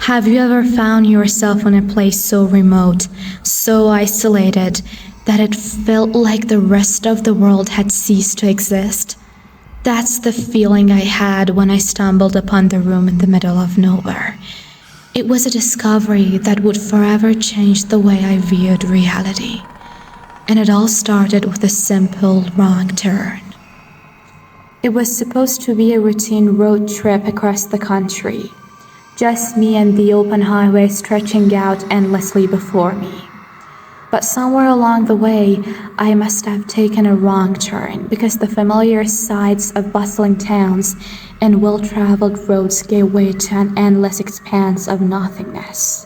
Have you ever found yourself in a place so remote, so isolated, that it felt like the rest of the world had ceased to exist? That's the feeling I had when I stumbled upon the room in the middle of nowhere. It was a discovery that would forever change the way I viewed reality. And it all started with a simple wrong turn. It was supposed to be a routine road trip across the country. Just me and the open highway stretching out endlessly before me. But somewhere along the way, I must have taken a wrong turn because the familiar sights of bustling towns and well-traveled roads gave way to an endless expanse of nothingness.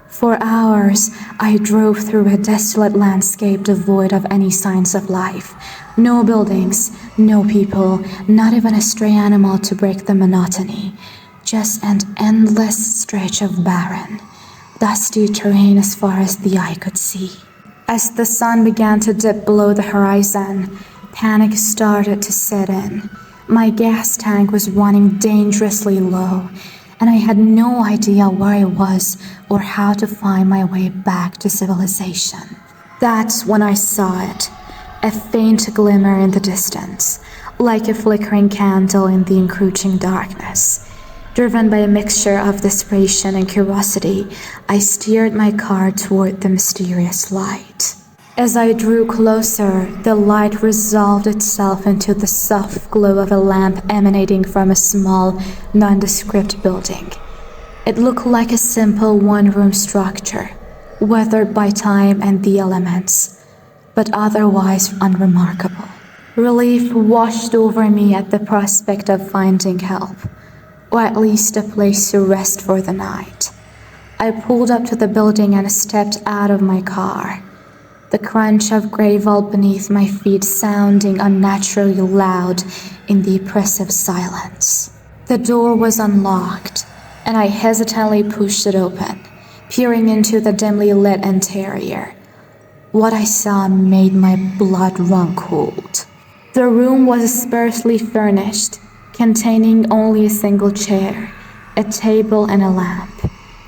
For hours, I drove through a desolate landscape devoid of any signs of life. No buildings, no people, not even a stray animal to break the monotony. Just an endless stretch of barren, dusty terrain as far as the eye could see. As the sun began to dip below the horizon, panic started to set in. My gas tank was running dangerously low, and I had no idea where I was or how to find my way back to civilization. That's when I saw it, a faint glimmer in the distance, like a flickering candle in the encroaching darkness. Driven by a mixture of desperation and curiosity, I steered my car toward the mysterious light. As I drew closer, the light resolved itself into the soft glow of a lamp emanating from a small, nondescript building. It looked like a simple one-room structure, weathered by time and the elements, but otherwise unremarkable. Relief washed over me at the prospect of finding help, or at least a place to rest for the night. I pulled up to the building and stepped out of my car, the crunch of gravel beneath my feet sounding unnaturally loud in the oppressive silence. The door was unlocked, and I hesitantly pushed it open, peering into the dimly lit interior. What I saw made my blood run cold. The room was sparsely furnished, containing only a single chair, a table, and a lamp,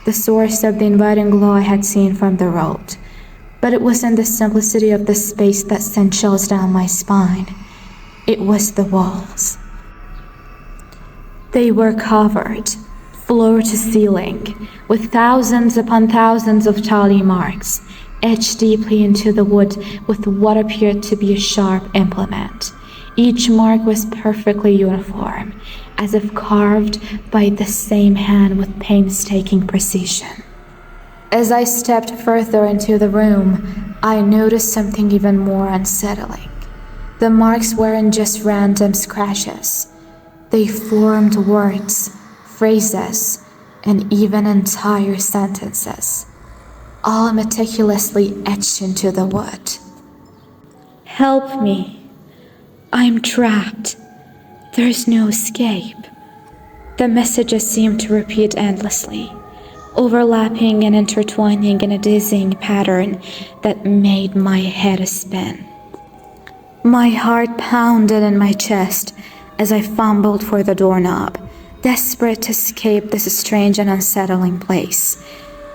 the source of the inviting glow I had seen from the road. But it wasn't the simplicity of the space that sent chills down my spine. It was the walls. They were covered, floor to ceiling, with thousands upon thousands of tally marks, etched deeply into the wood with what appeared to be a sharp implement. Each mark was perfectly uniform, as if carved by the same hand with painstaking precision. As I stepped further into the room, I noticed something even more unsettling. The marks weren't just random scratches. They formed words, phrases, and even entire sentences, all meticulously etched into the wood. "Help me. I'm trapped. There's no escape." The messages seemed to repeat endlessly, overlapping and intertwining in a dizzying pattern that made my head spin. My heart pounded in my chest as I fumbled for the doorknob, desperate to escape this strange and unsettling place.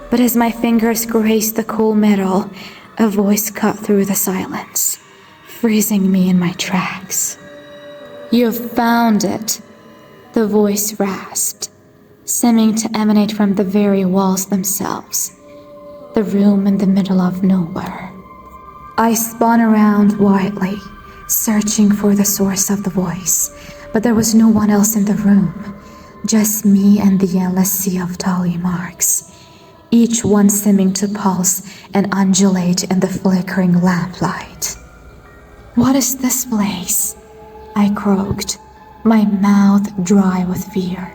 But as my fingers grazed the cool metal, a voice cut through the silence, freezing me in my tracks. "You've found it," the voice rasped, seeming to emanate from the very walls themselves, the room in the middle of nowhere. I spun around wildly, searching for the source of the voice, but there was no one else in the room, just me and the endless sea of tally marks, each one seeming to pulse and undulate in the flickering lamplight. "What is this place?" I croaked, my mouth dry with fear.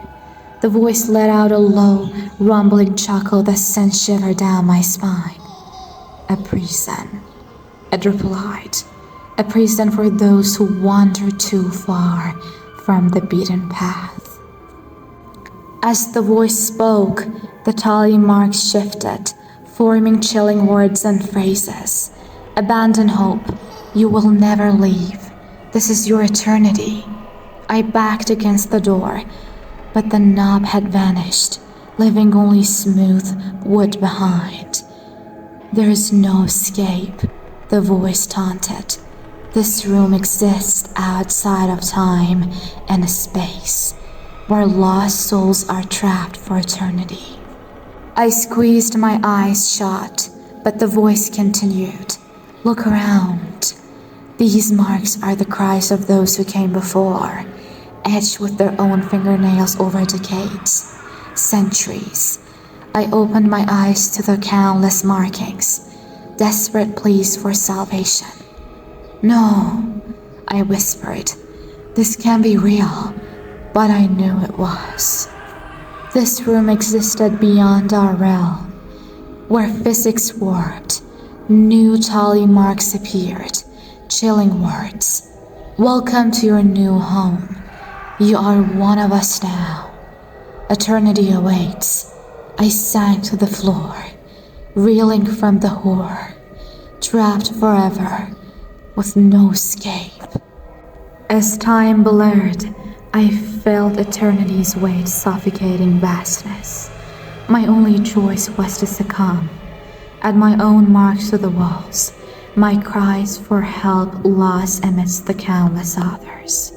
The voice let out a low, rumbling chuckle that sent shivers down my spine. "A prison," it replied. "A prison for those who wander too far from the beaten path." As the voice spoke, the tally marks shifted, forming chilling words and phrases. "Abandon hope. You will never leave. This is your eternity." I backed against the door, but the knob had vanished, leaving only smooth wood behind. There is no escape, the voice taunted. This room exists outside of time and space, where lost souls are trapped for eternity. I squeezed my eyes shut, but the voice continued. Look around. These marks are the cries of those who came before, etched with their own fingernails over decades, centuries. I opened my eyes to the countless markings, desperate pleas for salvation. No, I whispered. This can't be real, but I knew it was. This room existed beyond our realm, where physics warped, new tally marks appeared, chilling words. Welcome to your new home. You are one of us now. Eternity awaits. I sank to the floor, reeling from the horror, trapped forever, with no escape. As time blurred, I felt eternity's weight suffocating vastness. My only choice was to succumb. Add my own marks to the walls, my cries for help lost amidst the countless others.